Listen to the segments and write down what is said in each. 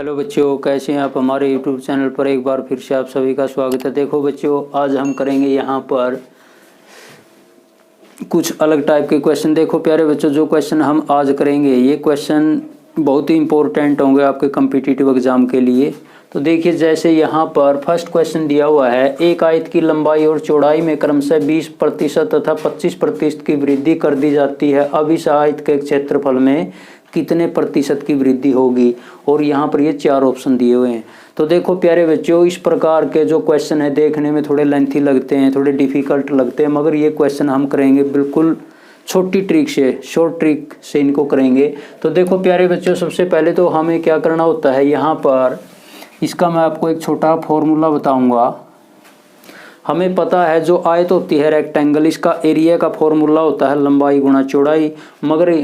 Hello बच्चों, कैसे हैं आप। हमारे यूट्यूब चैनल पर एक बार फिर से आप सभी का स्वागत है। देखो बच्चों, आज हम करेंगे यहाँ पर कुछ अलग टाइप के क्वेश्चन। देखो प्यारे बच्चों, जो क्वेश्चन हम आज करेंगे ये क्वेश्चन बहुत ही इंपॉर्टेंट होंगे आपके कॉम्पिटिटिव एग्जाम के लिए। तो देखिए, जैसे यहाँ पर फर्स्ट क्वेश्चन दिया हुआ है, एक आयत की लंबाई और चौड़ाई में क्रमशः 20% तथा 25% की वृद्धि कर दी जाती है। अब इस आयत के क्षेत्रफल में कितने प्रतिशत की वृद्धि होगी। और यहाँ पर ये 4 ऑप्शन दिए हुए हैं। तो देखो प्यारे बच्चों, इस प्रकार के जो क्वेश्चन है देखने में थोड़े लेंथी लगते हैं, थोड़े डिफिकल्ट लगते हैं, मगर ये क्वेश्चन हम करेंगे बिल्कुल छोटी ट्रिक से, शॉर्ट ट्रिक से इनको करेंगे। तो देखो प्यारे बच्चों, सबसे पहले तो हमें क्या करना होता है, यहाँ पर इसका मैं आपको एक छोटा फॉर्मूला बताऊंगा। हमें पता है जो आयत होती है रेक्टेंगल, इसका एरिया का फॉर्मूला होता है लंबाई गुणा चौड़ाई, मगर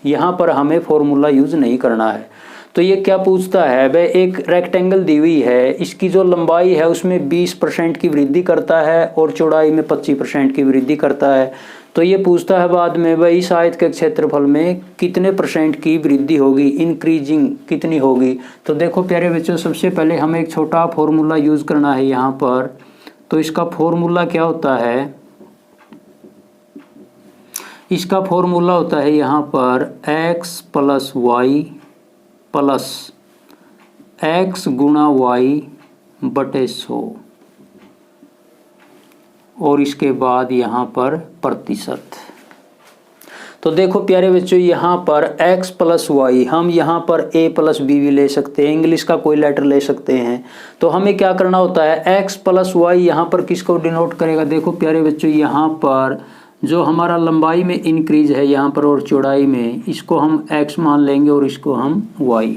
यहाँ पर हमें फॉर्मूला यूज नहीं करना है। तो ये क्या पूछता है, वह एक रेक्टेंगल दी हुई है, इसकी जो लंबाई है उसमें 20% की वृद्धि करता है और चौड़ाई में 25% की वृद्धि करता है। तो ये पूछता है बाद में, वह इस आयत के क्षेत्रफल में कितने % की वृद्धि होगी, इंक्रीजिंग कितनी होगी। तो देखो प्यारे बच्चों, सबसे पहले हमें एक छोटा फॉर्मूला यूज करना है यहाँ पर। तो इसका फॉर्मूला क्या होता है, इसका फॉर्मूला होता है यहाँ पर x + y प्लस x गुणा y बटे 100 और इसके बाद यहाँ पर प्रतिशत। तो देखो प्यारे बच्चों, यहाँ पर x + y, हम यहाँ पर a + b भी ले सकते हैं, इंग्लिश का कोई लेटर ले सकते हैं। तो हमें क्या करना होता है, x + y यहाँ पर किसको डिनोट करेगा। देखो प्यारे बच्चों, यहाँ पर जो हमारा लंबाई में इंक्रीज है यहाँ पर और चौड़ाई में, इसको हम x मान लेंगे और इसको हम y,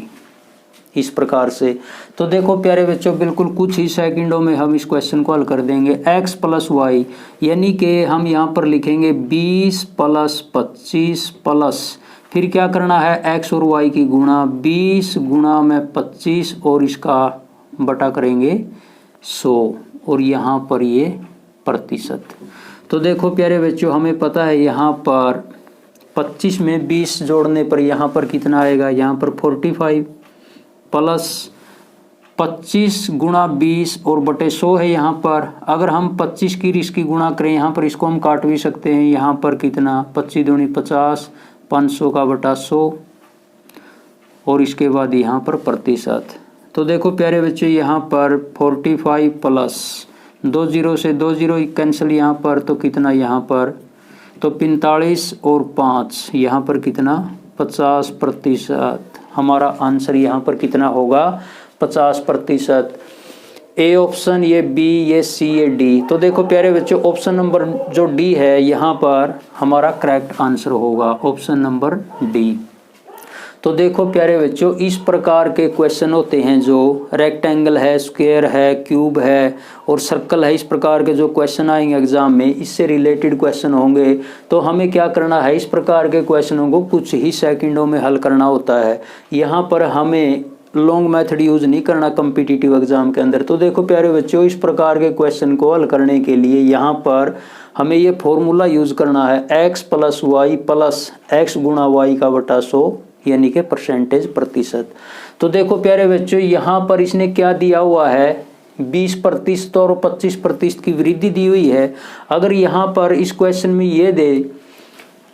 इस प्रकार से। तो देखो प्यारे बच्चों, बिल्कुल कुछ ही सेकंडों में हम इस क्वेश्चन को हल कर देंगे। x + y यानी कि हम यहाँ पर लिखेंगे 20 + 25 प्लस, फिर क्या करना है, x और y की गुणा, 20 गुणा में 25 और इसका बटा करेंगे 100 और यहाँ पर ये प्रतिशत। तो देखो प्यारे बच्चों, हमें पता है यहाँ पर 25 में 20 जोड़ने पर यहाँ पर कितना आएगा, यहाँ पर 45 प्लस 25 गुणा 20 और बटे 100 है यहाँ पर। अगर हम 25 की इसकी गुणा करें यहाँ पर, इसको हम काट भी सकते हैं। यहाँ पर कितना, 25 दूनी 50, 500 का बटा 100 और इसके बाद यहाँ पर प्रतिशत। तो देखो प्यारे बच्चों, यहाँ पर 45 प्लस 2 0 से 2 0 कैंसिल यहाँ पर, तो कितना यहाँ पर, तो 45 और 5 यहाँ पर कितना, 50%। हमारा आंसर यहाँ पर कितना होगा, 50%। ए ऑप्शन, ये बी, ये सी, ये डी। तो देखो प्यारे बच्चों, ऑप्शन नंबर जो डी है यहाँ पर हमारा करेक्ट आंसर होगा, ऑप्शन नंबर डी। तो देखो प्यारे बच्चों, इस प्रकार के क्वेश्चन होते हैं, जो रेक्टेंगल है, स्क्वायर है, क्यूब है और सर्कल है, इस प्रकार के जो क्वेश्चन आएंगे एग्जाम में, इससे रिलेटेड क्वेश्चन होंगे। तो हमें क्या करना है, इस प्रकार के क्वेश्चनों को कुछ ही सेकंडों में हल करना होता है। यहाँ पर हमें लॉन्ग मेथड यूज नहीं करना कॉम्पिटिटिव एग्जाम के अंदर। तो देखो प्यारे बच्चों, इस प्रकार के क्वेश्चन को हल करने के लिए यहाँ पर हमें ये फॉर्मूला यूज करना है, x + y प्लस x गुणा y का बटा 100 यानी कि % प्रतिशत। तो देखो प्यारे बच्चों, यहाँ पर इसने क्या दिया हुआ है, 20% और 25% की वृद्धि दी हुई है। अगर यहाँ पर इस क्वेश्चन में ये दे,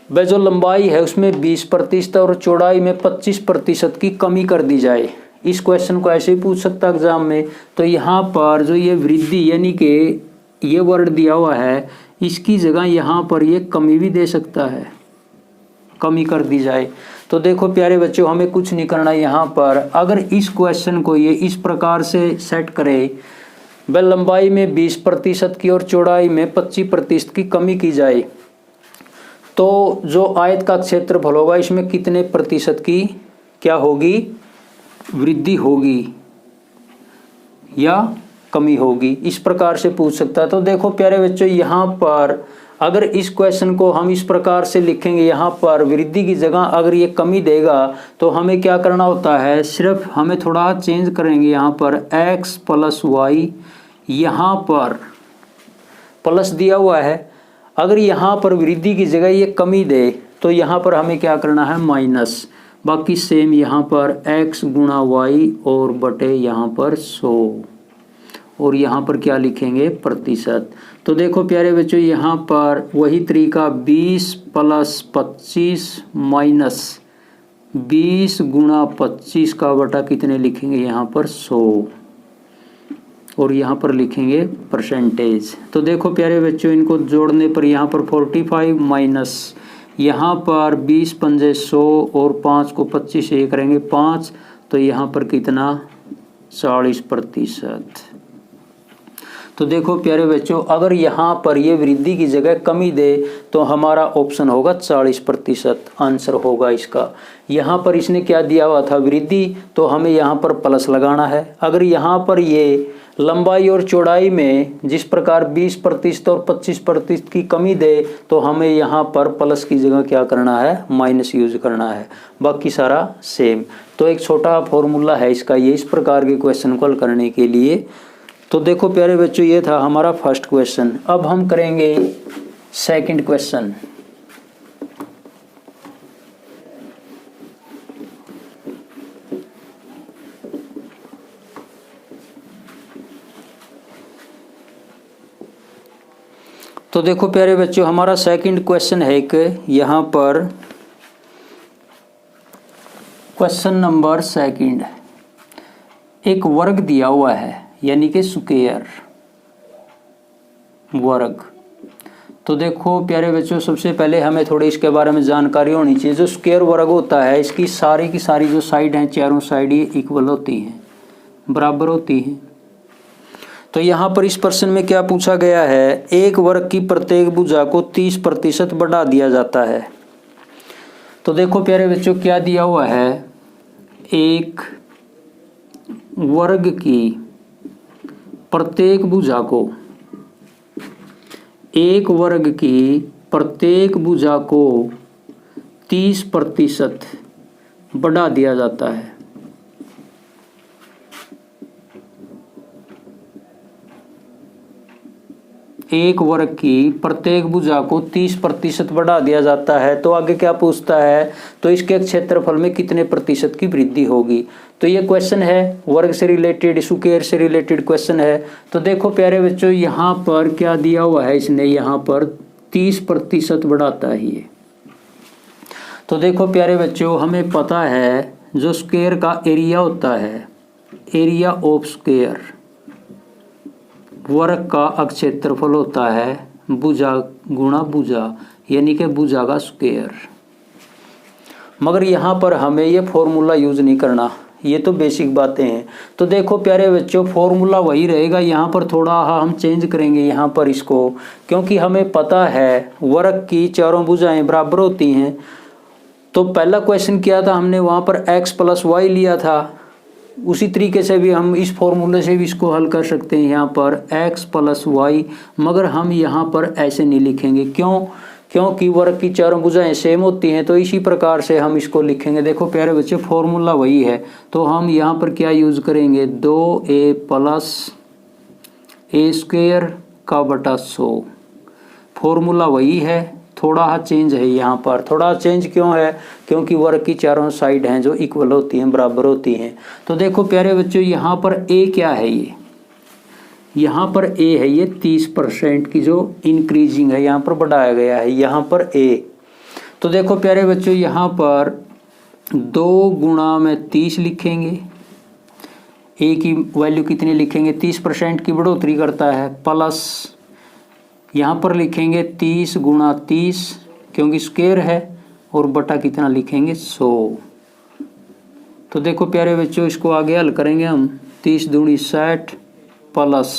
वह जो लंबाई है उसमें 20% और चौड़ाई में 25% की कमी कर दी जाए, इस क्वेश्चन को ऐसे ही पूछ सकता है एग्जाम में। तो यहाँ पर जो ये वृद्धि यानी कि ये वर्ड दिया हुआ है, इसकी जगह यहाँ पर ये कमी भी दे सकता है, कमी कर दी जाए। तो देखो प्यारे बच्चों, हमें कुछ नहीं करना यहाँ पर। अगर इस क्वेश्चन को ये इस प्रकार से सेट करे, वह लंबाई में 20% की और चौड़ाई में 25% की कमी की जाए, तो जो आयत का क्षेत्रफल होगा इसमें कितने प्रतिशत की क्या होगी, वृद्धि होगी या कमी होगी, इस प्रकार से पूछ सकता है। तो देखो प्यारे बच्चों, यहाँ पर अगर इस क्वेश्चन को हम इस प्रकार से लिखेंगे, यहाँ पर वृद्धि की जगह अगर ये कमी देगा, तो हमें क्या करना होता है, सिर्फ हमें थोड़ा चेंज करेंगे। यहाँ पर x + y, यहाँ पर प्लस दिया हुआ है, अगर यहाँ पर वृद्धि की जगह ये कमी दे, तो यहाँ पर हमें क्या करना है, माइनस। बाकी सेम यहाँ पर x गुणा y और बटे यहाँ पर 100 और यहाँ पर क्या लिखेंगे प्रतिशत। तो देखो प्यारे बच्चों यहाँ पर वही तरीका 20 प्लस 25 माइनस 20 गुणा 25 का बटा कितने लिखेंगे यहाँ पर 100 और यहाँ पर लिखेंगे परसेंटेज। तो देखो प्यारे बच्चों इनको जोड़ने पर यहाँ पर 45 माइनस यहाँ पर 20 पंजे 100 और 5 को 25 से करेंगे 5, तो यहाँ पर कितना 40%। तो देखो प्यारे बच्चों अगर यहाँ पर ये वृद्धि की जगह कमी दे तो हमारा ऑप्शन होगा 40% आंसर होगा इसका। यहाँ पर इसने क्या दिया हुआ था वृद्धि, तो हमें यहाँ पर प्लस लगाना है। अगर यहाँ पर ये लंबाई और चौड़ाई में जिस प्रकार 20% और 25% की कमी दे तो हमें यहाँ पर प्लस की जगह क्या करना है माइनस यूज करना है, बाकी सारा सेम। तो एक छोटा फॉर्मूला है इसका ये इस प्रकार के क्वेश्चन को हल करने के लिए। तो देखो प्यारे बच्चों ये था हमारा फर्स्ट क्वेश्चन। अब हम करेंगे सेकंड क्वेश्चन। तो देखो प्यारे बच्चों हमारा सेकंड क्वेश्चन है कि यहाँ पर क्वेश्चन नंबर सेकंड, एक वर्ग दिया हुआ है यानी कि स्क्वायर वर्ग। तो देखो प्यारे बच्चों सबसे पहले हमें थोड़ी इसके बारे में जानकारी होनी चाहिए। जो स्क्वायर वर्ग होता है इसकी सारी की सारी जो साइड हैं चारों साइड ये इक्वल होती हैं, बराबर होती हैं। तो यहाँ पर इस प्रश्न में क्या पूछा गया है, एक वर्ग की प्रत्येक भुजा को 30% बढ़ा दिया जाता है। तो देखो प्यारे बच्चों क्या दिया हुआ है, एक वर्ग की प्रत्येक भुजा को, एक वर्ग की प्रत्येक भुजा को 30% बढ़ा दिया जाता है। एक वर्ग की प्रत्येक भुजा को 30% बढ़ा दिया जाता है। तो आगे क्या पूछता है, तो इसके क्षेत्रफल में कितने प्रतिशत की वृद्धि होगी। तो ये क्वेश्चन है वर्ग से रिलेटेड, स्क्वायर से रिलेटेड क्वेश्चन है। तो देखो प्यारे बच्चों यहाँ पर क्या दिया हुआ है, इसने यहाँ पर 30% बढ़ाता ही है। तो देखो प्यारे बच्चों हमें पता है जो स्क्वायर का एरिया होता है, एरिया ऑफ स्क्वायर, वर्ग का क्षेत्रफल होता है भुजा गुणा भुजा यानी कि भुजा का स्क्वायर। मगर यहाँ पर हमें ये फॉर्मूला यूज नहीं करना, ये तो बेसिक बातें हैं। तो देखो प्यारे बच्चों फॉर्मूला वही रहेगा, यहाँ पर थोड़ा हम चेंज करेंगे यहाँ पर इसको, क्योंकि हमें पता है वर्ग की चारों भुजाएं बराबर होती हैं। तो पहला क्वेश्चन किया था हमने वहाँ पर x प्लस वाई लिया था, उसी तरीके से भी हम इस फॉर्मूले से भी इसको हल कर सकते हैं यहाँ पर x प्लस वाई, मगर हम यहाँ पर ऐसे नहीं लिखेंगे। क्यों? क्योंकि वर्ग की चारों भुजाएं सेम होती हैं। तो इसी प्रकार से हम इसको लिखेंगे। देखो प्यारे बच्चे फॉर्मूला वही है, तो हम यहाँ पर क्या यूज करेंगे, 2a प्लस ए स्क्वायर का बटा 100। फॉर्मूला वही है, थोड़ा चेंज है यहाँ पर। थोड़ा चेंज क्यों है, क्योंकि वर्ग की चारों साइड हैं जो इक्वल होती हैं, बराबर होती हैं। तो देखो प्यारे बच्चों यहाँ पर a क्या है, ये यहाँ पर a है, ये 30% की जो इंक्रीजिंग है यहाँ पर बढ़ाया गया है यहाँ पर a। तो देखो प्यारे बच्चों यहाँ पर 2 गुणा में 30 लिखेंगे, a की वैल्यू कितनी लिखेंगे, 30% की बढ़ोतरी करता है, प्लस यहाँ पर लिखेंगे 30 गुणा 30 क्योंकि स्क्वायर है, और बटा कितना लिखेंगे 100। तो देखो प्यारे बच्चों इसको आगे हल करेंगे हम, 30 दूनी 60 प्लस,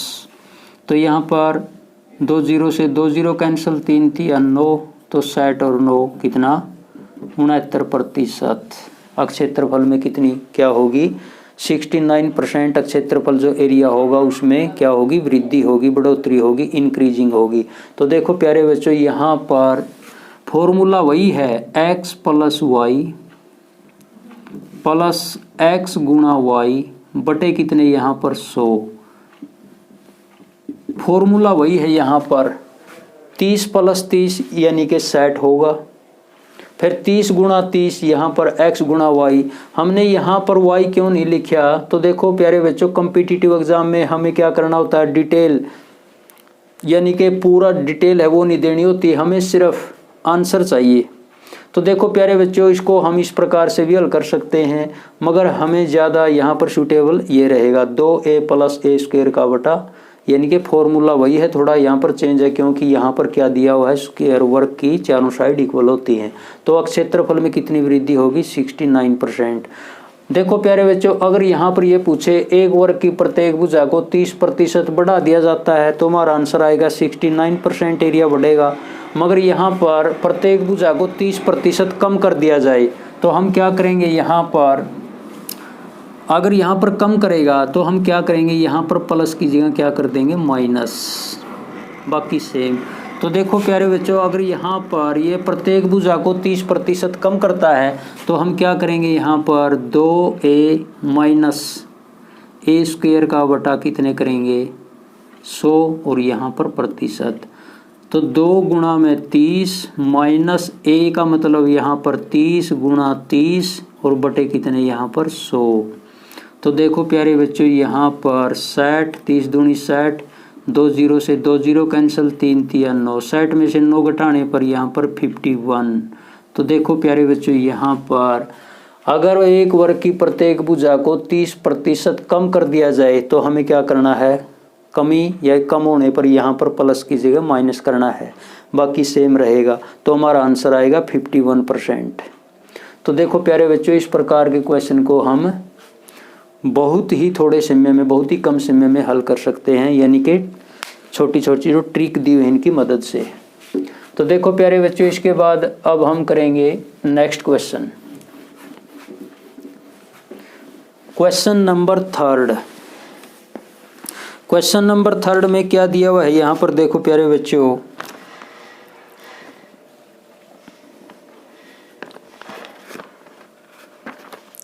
तो यहाँ पर 2 0 से 2 0 कैंसिल, 3 3 9, तो 60 और 9 कितना 69%। क्षेत्रफल में कितनी क्या होगी, 69% क्षेत्रफल जो एरिया होगा उसमें क्या होगी, वृद्धि होगी, बढ़ोतरी होगी, इंक्रीजिंग होगी। तो देखो प्यारे बच्चों यहाँ पर फॉर्मूला वही है, x plus y plus x गुणा वाई बटे कितने यहाँ पर 100। फॉर्मूला वही है यहाँ पर 30 प्लस 30 यानी कि 60 होगा, फिर 30 गुणा 30 यहाँ पर x गुणा y। हमने यहाँ पर y क्यों नहीं लिखा? तो देखो प्यारे बच्चों, कॉम्पिटिटिव एग्जाम में हमें क्या करना होता है, डिटेल, यानी कि पूरा डिटेल है वो नहीं देनी होती, हमें सिर्फ आंसर चाहिए। तो देखो प्यारे बच्चों, इसको हम इस प्रकार से भी हल कर सकते हैं, मगर हमें ज़्यादा यहाँ पर सूटेबल ये रहेगा 2a प्लस a स्क्वायर का बटा, यानी कि फॉर्मूला वही है, थोड़ा यहाँ पर चेंज है क्योंकि यहाँ पर क्या दिया हुआ है, स्क्वायर वर्ग की चारों साइड इक्वल होती हैं। तो अब क्षेत्रफल में कितनी वृद्धि होगी, 69%। देखो प्यारे बच्चों, अगर यहाँ पर ये पूछे एक वर्ग की प्रत्येक भुजा को 30% बढ़ा दिया जाता है तो हमारा आंसर आएगा 69% एरिया बढ़ेगा। मगर यहाँ पर प्रत्येक भुजा को 30% कम कर दिया जाए तो हम क्या करेंगे, यहाँ पर अगर यहाँ पर कम करेगा तो हम क्या करेंगे, यहाँ पर प्लस की जगह क्या कर देंगे, माइनस, बाकी सेम। तो देखो प्यारे बच्चों, अगर यहाँ पर ये प्रत्येक भुजा को 30% कम करता है तो हम क्या करेंगे, यहाँ पर 2a माइनस a स्क्वायर का बटा कितने करेंगे, 100, और यहाँ पर प्रतिशत। तो 2 गुणा में 30 माइनस a का मतलब यहाँ पर 30 गुणा 30 और बटे कितने यहाँ पर 100। तो देखो प्यारे बच्चों, यहाँ पर 60, 30 दूनी 60, 2 0 से 2 0 कैंसिल, 3 3 9, 60 में से 9 घटाने पर यहाँ पर 51। तो देखो प्यारे बच्चों, यहाँ पर अगर एक वर्ग की प्रत्येक भुजा को 30% कम कर दिया जाए तो हमें क्या करना है, कमी या कम होने पर यहाँ पर प्लस की जगह माइनस करना है, बाकी सेम रहेगा। तो हमारा आंसर आएगा 51%। तो देखो प्यारे बच्चों, इस प्रकार के क्वेश्चन को हम बहुत ही थोड़े समय में, बहुत ही कम समय में हल कर सकते हैं, यानी कि छोटी छोटी जो ट्रिक दी हुई इनकी मदद से। तो देखो प्यारे बच्चों, इसके बाद अब हम करेंगे next question, question number 3। Question number 3 में क्या दिया हुआ है, यहाँ पर देखो प्यारे बच्चों,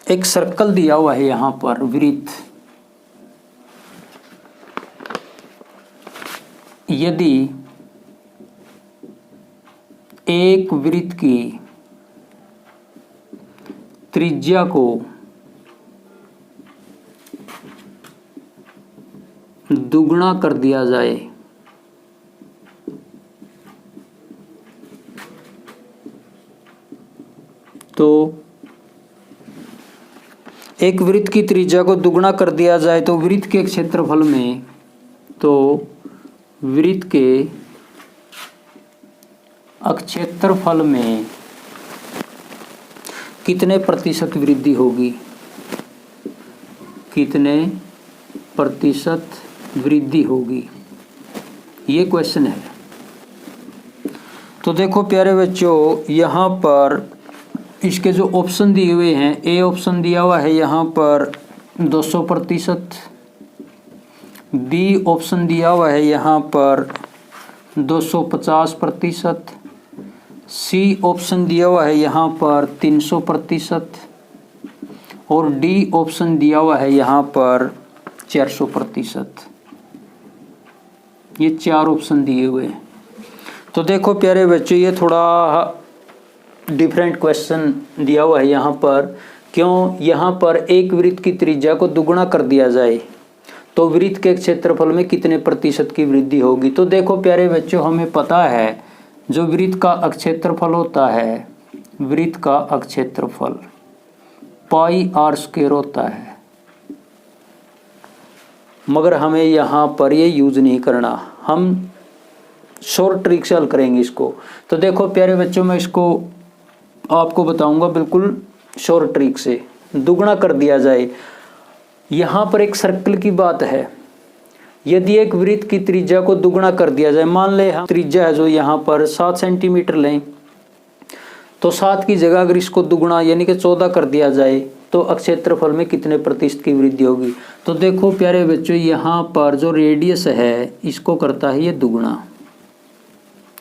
एक सर्कल दिया हुआ है, यहाँ पर वृत्त। यदि एक वृत्त की त्रिज्या को दुगुना कर दिया जाए तो एक वृत्त की त्रिज्या को दुगुना कर दिया जाए तो वृत्त के क्षेत्रफल में, तो वृत्त के क्षेत्रफल में कितने प्रतिशत वृद्धि होगी, कितने प्रतिशत वृद्धि होगी, ये क्वेश्चन है। तो देखो प्यारे बच्चों, यहाँ पर इसके जो ऑप्शन दिए हुए हैं, ए ऑप्शन दिया हुआ है यहाँ पर 200%, बी ऑप्शन दिया हुआ है यहाँ पर 250%, सी ऑप्शन दिया हुआ है यहाँ पर 300% और डी ऑप्शन दिया हुआ है यहाँ पर 400%। ये 4 ऑप्शन दिए हुए हैं। तो देखो प्यारे बच्चों, ये थोड़ा डिफरेंट क्वेश्चन दिया हुआ है यहाँ पर। क्यों, यहाँ पर एक वृत्त की त्रिज्या को दुगुना कर दिया जाए तो वृत्त के क्षेत्रफल में कितने प्रतिशत की वृद्धि होगी। तो देखो प्यारे बच्चों, हमें पता है जो वृत्त का क्षेत्रफल होता है, वृत्त का क्षेत्रफल पाई आर स्क्वायर होता है, मगर हमें यहाँ पर ये यूज नहीं करना, हम शॉर्ट ट्रिक से हल करेंगे इसको। तो देखो प्यारे बच्चों, मैं इसको आपको बताऊंगा बिल्कुल शॉर्ट ट्रिक से। दुगुना कर दिया जाए, यहाँ पर एक सर्कल की बात है। यदि एक वृत्त की त्रिज्या को दुगुना कर दिया जाए, मान ले हम त्रिज्या है जो यहाँ पर 7 सेंटीमीटर लें, तो 7 की जगह अगर इसको दुगुना यानी कि 14 कर दिया जाए तो क्षेत्रफल में कितने प्रतिशत की वृद्धि होगी। तो देखो प्यारे बच्चों, यहाँ पर जो रेडियस है इसको करता है ये दुगुना,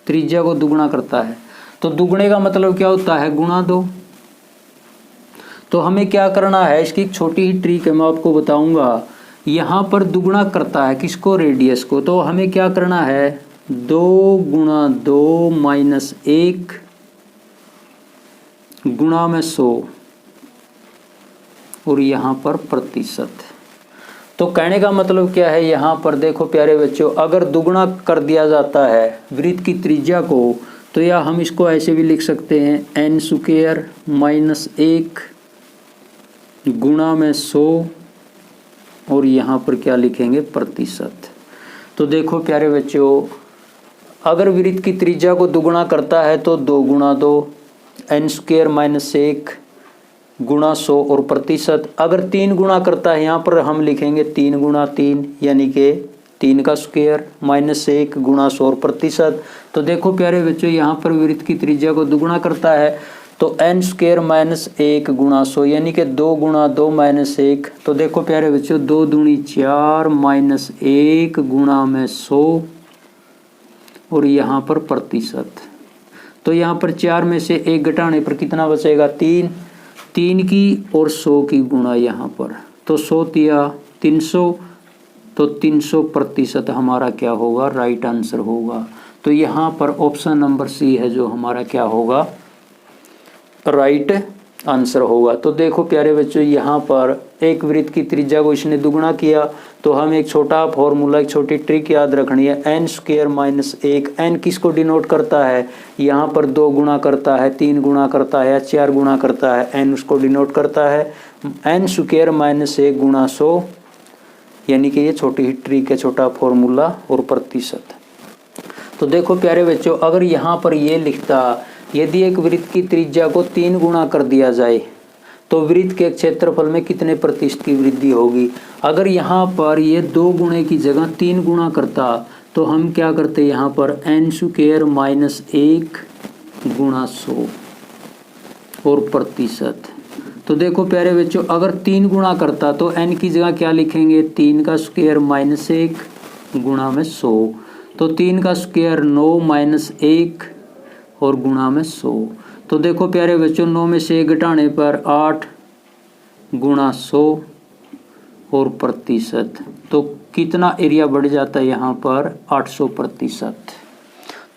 त्रिज्या को दुगुना करता है। तो दुगुने का मतलब क्या होता है, गुणा 2। तो हमें क्या करना है, इसकी एक छोटी ही ट्रिक है, मैं आपको बताऊंगा। यहाँ पर दुगुना करता है किसको, रेडियस को। तो हमें क्या करना है, 2 गुणा 2 माइनस 1 गुणा में 100 और यहाँ पर प्रतिशत। तो कहने का मतलब क्या है, यहाँ पर देखो प्यारे बच्चों, अगर दुगुना कर दिया जाता है वृत्त की त्रिज्या को, तो या हम इसको ऐसे भी लिख सकते हैं n स्क्वायर माइनस 1 गुणा में 100 और यहाँ पर क्या लिखेंगे, प्रतिशत। तो देखो प्यारे बच्चों, अगर वृत्त की त्रिज्या को दुगुना करता है तो 2 गुणा 2 n स्क्वायर माइनस 1 गुणा 100 और प्रतिशत। अगर 3 गुणा करता है, यहाँ पर हम लिखेंगे 3 गुणा 3 यानी कि 3 का स्क्वायर माइनस 1 गुणा 100 और प्रतिशत। तो देखो प्यारे बच्चों, यहाँ पर वृत्त की त्रिज्या को दुगुना करता है तो n स्क्वायर माइनस 1 गुणा 100 यानी कि 2 गुणा 2 माइनस 1। तो देखो प्यारे बच्चों, 2 दूनी 4 माइनस 1 गुणा में 100 और यहाँ पर प्रतिशत। तो यहाँ पर 4 में से 1 घटाने पर कितना बचेगा, 3 की और 100 की गुणा यहाँ पर, तो 100 तिया 300, तो 300 प्रतिशत हमारा क्या होगा, राइट आंसर होगा। तो यहाँ पर ऑप्शन नंबर सी है जो हमारा क्या होगा, राइट आंसर होगा। तो देखो प्यारे बच्चों, यहाँ पर एक वृत्त की त्रिज्या को इसने दुगुना किया, तो हम एक छोटा फॉर्मूला, एक छोटी ट्रिक याद रखनी है, n स्क्वायर माइनस 1। n किसको डिनोट करता है, यहाँ पर 2 गुणा करता है, 3 गुणा करता है या 4 गुणा करता है, n उसको डिनोट करता है n स्क्वायर माइनस 1 गुणा 100, यानी कि ये छोटी ही ट्रिक है, छोटा फॉर्मूला और प्रतिशत। तो देखो प्यारे बच्चों, अगर यहाँ पर ये लिखता, यदि एक वृत्त की त्रिज्या को 3 गुणा कर दिया जाए तो वृत्त के क्षेत्रफल में कितने प्रतिशत की वृद्धि होगी। अगर यहाँ पर ये 2 गुणे की जगह 3 गुणा करता तो हम क्या करते, यहाँ पर n स्क्वायर माइनस 1 गुणा 100 और प्रतिशत। तो देखो प्यारे बच्चों, अगर 3 गुणा करता तो n की जगह क्या लिखेंगे, 3 का स्क्वायर माइनस 1 गुणा में 100, तो 3 का स्क्वायर 9 माइनस 1 और गुणा में 100। तो देखो प्यारे बच्चों, 9 में से 1 घटाने पर 8 गुणा 100 और प्रतिशत, तो कितना एरिया बढ़ जाता है यहाँ पर, 800 प्रतिशत।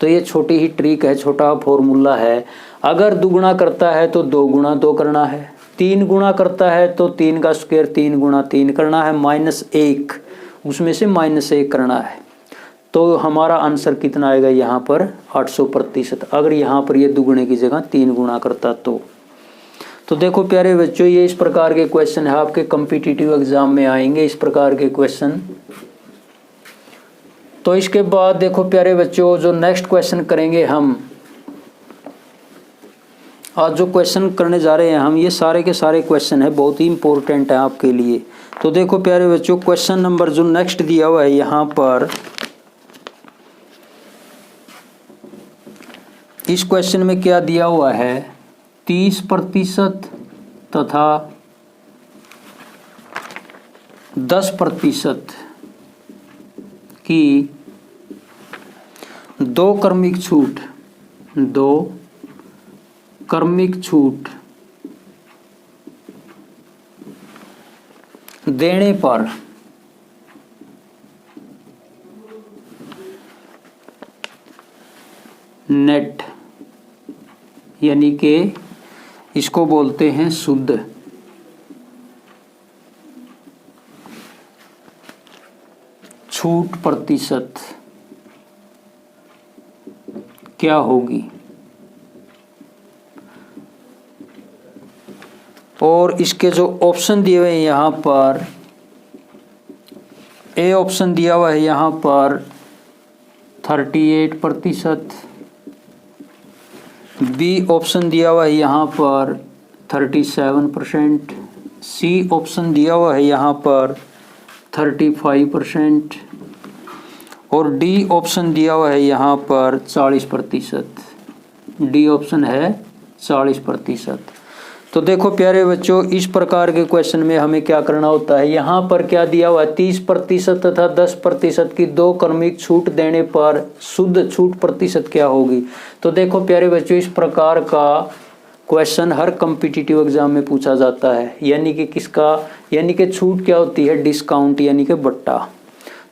तो ये छोटी ही ट्रिक है, छोटा फॉर्मूला है। अगर दुगुना करता है तो 2 गुणा 2 करना है, 3 गुणा करता है तो 3 का स्क्वायर 3 गुणा 3 करना है, माइनस 1 उसमें से माइनस 1 करना है। तो हमारा आंसर कितना आएगा यहाँ पर, 800 प्रतिशत। अगर यहाँ पर ये दुगुने की जगह 3 गुणा करता तो देखो प्यारे बच्चों, ये इस प्रकार के क्वेश्चन है, आपके कॉम्पिटिटिव एग्जाम में आएंगे इस प्रकार के क्वेश्चन। तो इसके बाद देखो प्यारे बच्चों, जो नेक्स्ट क्वेश्चन करेंगे हम, आज जो क्वेश्चन करने जा रहे हैं हम, ये सारे के सारे क्वेश्चन है, बहुत ही इंपॉर्टेंट है आपके लिए। तो देखो प्यारे बच्चों, क्वेश्चन नंबर जो नेक्स्ट दिया हुआ है यहाँ पर, इस क्वेश्चन में क्या दिया हुआ है, 30% तथा 10% की 2 क्रमिक छूट देने पर नेट, यानी कि इसको बोलते हैं शुद्ध छूट प्रतिशत क्या होगी। और इसके जो ऑप्शन दिए हुए हैं यहाँ पर, ए ऑप्शन दिया हुआ है यहाँ पर 38%, बी ऑप्शन दिया हुआ है यहाँ पर 37%, सी ऑप्शन दिया हुआ है यहाँ पर 35% और डी ऑप्शन दिया हुआ है यहाँ पर 40%। डी ऑप्शन है 40%। तो देखो प्यारे बच्चों, इस प्रकार के क्वेश्चन में हमें क्या करना होता है, यहाँ पर क्या दिया हुआ है, 30% तथा 10% की 2 क्रमिक छूट देने पर शुद्ध छूट प्रतिशत क्या होगी। तो देखो प्यारे बच्चों, इस प्रकार का क्वेश्चन हर कॉम्पिटिटिव एग्जाम में पूछा जाता है, यानी कि किसका, यानी कि छूट क्या होती है, डिस्काउंट यानी कि बट्टा।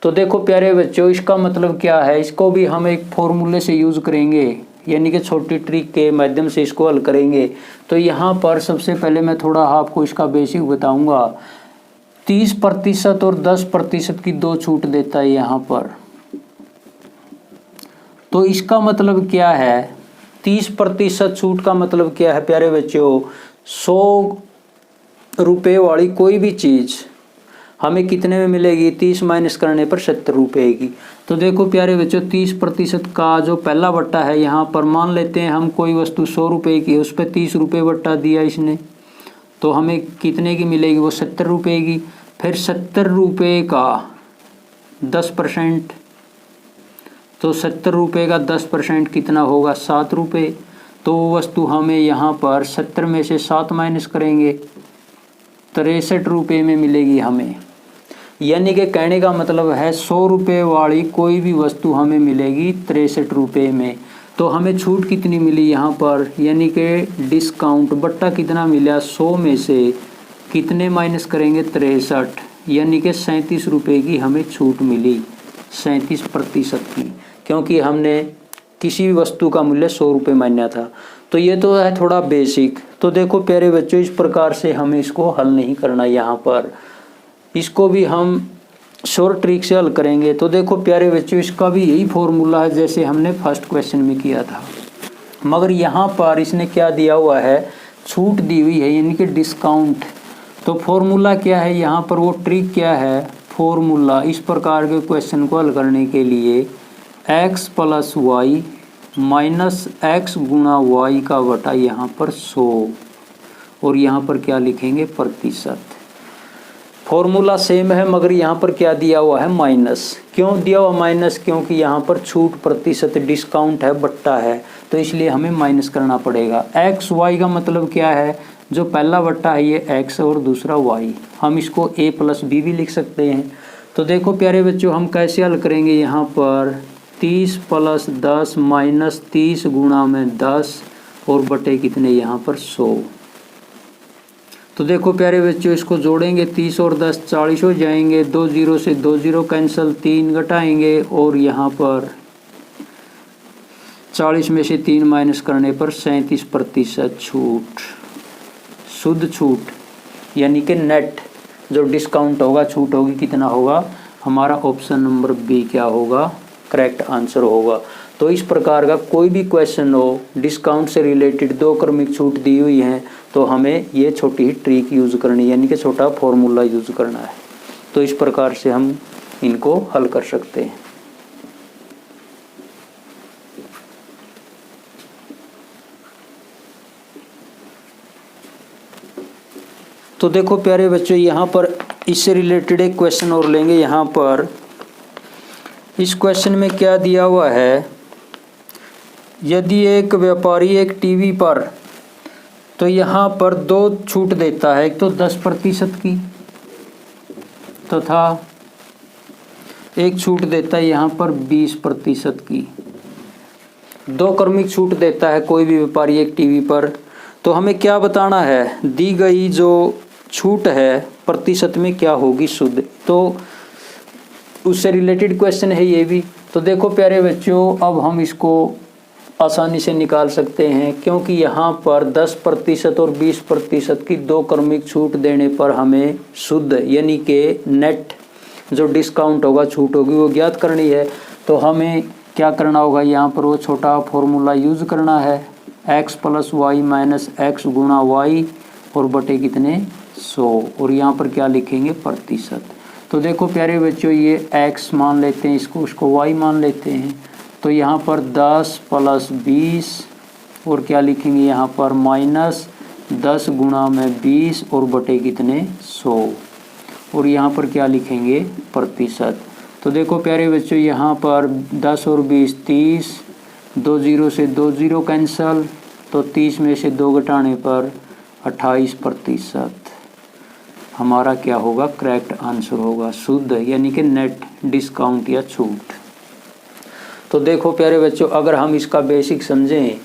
तो देखो प्यारे बच्चों, इसका मतलब क्या है, इसको भी हम एक फॉर्मूले से यूज करेंगे, यानी कि छोटी ट्रिक के माध्यम से इसको हल करेंगे। तो यहाँ पर सबसे पहले मैं थोड़ा आपको इसका बेसिक बताऊंगा। 30% और 10% की दो छूट देता है यहाँ पर। तो इसका मतलब क्या है, 30% छूट का मतलब क्या है प्यारे बच्चों, 100 रुपये वाली कोई भी चीज़ हमें कितने में मिलेगी, 30 माइनस करने पर 70 रुपये की। तो देखो प्यारे बच्चों 30% का जो पहला बट्टा है यहाँ पर मान लेते हैं हम, कोई वस्तु 100 रुपये की है, उस पर 30 रुपये बट्टा दिया इसने, तो हमें कितने की मिलेगी, वो 70 रुपये की। फिर 70 रुपये का 10%, तो 70 रुपये का 10% कितना होगा, 7 रुपये। तो वस्तु हमें यहाँ पर 70 में से 7 माइनस करेंगे, 63 रुपये में मिलेगी हमें। यानी कि कहने का मतलब है 100 रुपये वाली कोई भी वस्तु हमें मिलेगी 63 रुपये में। तो हमें छूट कितनी मिली यहाँ पर, यानी कि डिस्काउंट बट्टा कितना मिला, 100 में से कितने माइनस करेंगे, 63, यानी कि 37 रुपये की हमें छूट मिली, 37% की, क्योंकि हमने किसी भी वस्तु का मूल्य 100 रुपये माना था। तो ये तो है थोड़ा बेसिक। तो देखो प्यारे बच्चों इस प्रकार से हमें इसको हल नहीं करना, यहाँ पर इसको भी हम शॉर्ट ट्रिक से हल करेंगे। तो देखो प्यारे बच्चों इसका भी यही फॉर्मूला है जैसे हमने फर्स्ट क्वेश्चन में किया था, मगर यहाँ पर इसने क्या दिया हुआ है, छूट दी हुई है, यानी कि डिस्काउंट। तो फॉर्मूला क्या है यहाँ पर, वो ट्रिक क्या है, फॉर्मूला इस प्रकार के क्वेश्चन को हल करने के लिए x plus y minus x गुणा वाई का बटा यहाँ पर 100, और यहाँ पर क्या लिखेंगे, प्रतिशत। फॉर्मूला सेम है मगर यहाँ पर क्या दिया हुआ है, माइनस। क्यों दिया हुआ माइनस, क्योंकि यहाँ पर छूट प्रतिशत डिस्काउंट है, बट्टा है, तो इसलिए हमें माइनस करना पड़ेगा। एक्स वाई का मतलब क्या है, जो पहला बट्टा है ये एक्स और दूसरा वाई, हम इसको a प्लस बी भी लिख सकते हैं। तो देखो प्यारे बच्चों हम कैसे हल करेंगे, यहाँ पर 30 प्लस 10 माइनस 30 गुणा में 10 और बटे कितने यहाँ पर 100। तो देखो प्यारे बच्चों इसको जोड़ेंगे, 30 और 10 40 हो जाएंगे, 2 जीरो से 2 जीरो कैंसिल, 3 घटाएंगे और यहाँ पर 40 में से 3 माइनस करने पर 37% छूट, शुद्ध छूट, यानी कि नेट जो डिस्काउंट होगा, छूट होगी, कितना होगा, हमारा ऑप्शन नंबर बी क्या होगा, करेक्ट आंसर होगा। तो इस प्रकार का कोई भी क्वेश्चन हो, डिस्काउंट से रिलेटेड 2 क्रमिक छूट दी हुई हैं, तो हमें ये छोटी ही ट्रिक यूज़ करनी, यानी कि छोटा फॉर्मूला यूज़ करना है। तो इस प्रकार से हम इनको हल कर सकते हैं। तो देखो प्यारे बच्चों यहाँ पर इससे रिलेटेड एक क्वेश्चन और लेंगे। यहाँ पर इस क्वेश्चन में क्या दिया हुआ है, यदि एक व्यापारी एक टीवी पर, तो यहाँ पर 2 छूट देता है, एक तो 10% की तथा एक छूट देता है यहाँ पर 20% की। 2 क्रमिक छूट देता है कोई भी व्यापारी एक टीवी पर। तो हमें क्या बताना है, दी गई जो छूट है प्रतिशत में क्या होगी, शुद्ध। तो उससे रिलेटेड क्वेश्चन है ये भी। तो देखो प्यारे बच्चों अब हम इसको आसानी से निकाल सकते हैं, क्योंकि यहाँ पर 10% और 20% की 2 क्रमिक छूट देने पर हमें शुद्ध यानी कि नेट जो डिस्काउंट होगा, छूट होगी, वो ज्ञात करनी है। तो हमें क्या करना होगा, यहाँ पर वो छोटा फॉर्मूला यूज़ करना है, x plus y minus x गुणा वाई और बटे कितने 100, और यहाँ पर क्या लिखेंगे, प्रतिशत। तो देखो प्यारे बच्चों ये x मान लेते हैं, इसको y मान लेते हैं। तो यहाँ पर 10 प्लस 20 और क्या लिखेंगे यहाँ पर माइनस 10 गुणा में 20 और बटे कितने 100, और यहाँ पर क्या लिखेंगे, प्रतिशत। तो देखो प्यारे बच्चों यहाँ पर 10 और 20 30, 2 जीरो से 2 जीरो कैंसल, तो 30 में से 2 घटाने पर 28% हमारा क्या होगा, करेक्ट आंसर होगा, शुद्ध यानी कि नेट डिस्काउंट या छूट। तो देखो प्यारे बच्चों अगर हम इसका बेसिक समझें,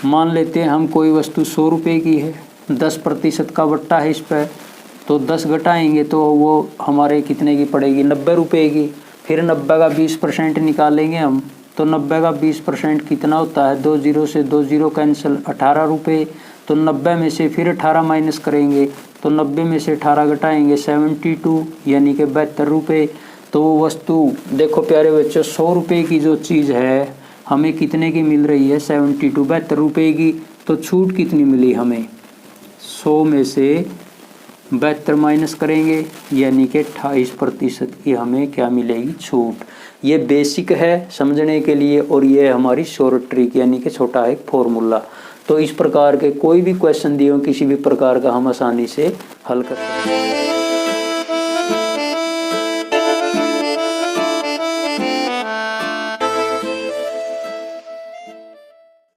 मान लेते हैं हम कोई वस्तु 100 रुपये की है, 10% का बट्टा है इस पर, तो 10 घटाएंगे तो वो हमारे कितने की पड़ेगी, 90 रुपये की। फिर 90 का 20% निकालेंगे हम, तो 90 का 20% कितना होता है, 2 जीरो से 2 जीरो कैंसिल, 18 रुपये। तो 90 में से फिर 18 माइनस करेंगे, तो 90 में से 18 घटाएंगे 72 यानी कि 72 रुपये। तो वो वस्तु देखो प्यारे बच्चों 100 रुपये की जो चीज़ है हमें कितने की मिल रही है, 72 रुपये की। तो छूट कितनी मिली हमें, 100 में से 72 माइनस करेंगे यानी कि 28% की हमें क्या मिलेगी, छूट। ये बेसिक है समझने के लिए और ये हमारी शॉर्ट ट्रिक यानी कि छोटा एक फॉर्मूला। तो इस प्रकार के कोई भी क्वेश्चन दिए हो किसी भी प्रकार का हम आसानी से हल कर सकते हैं।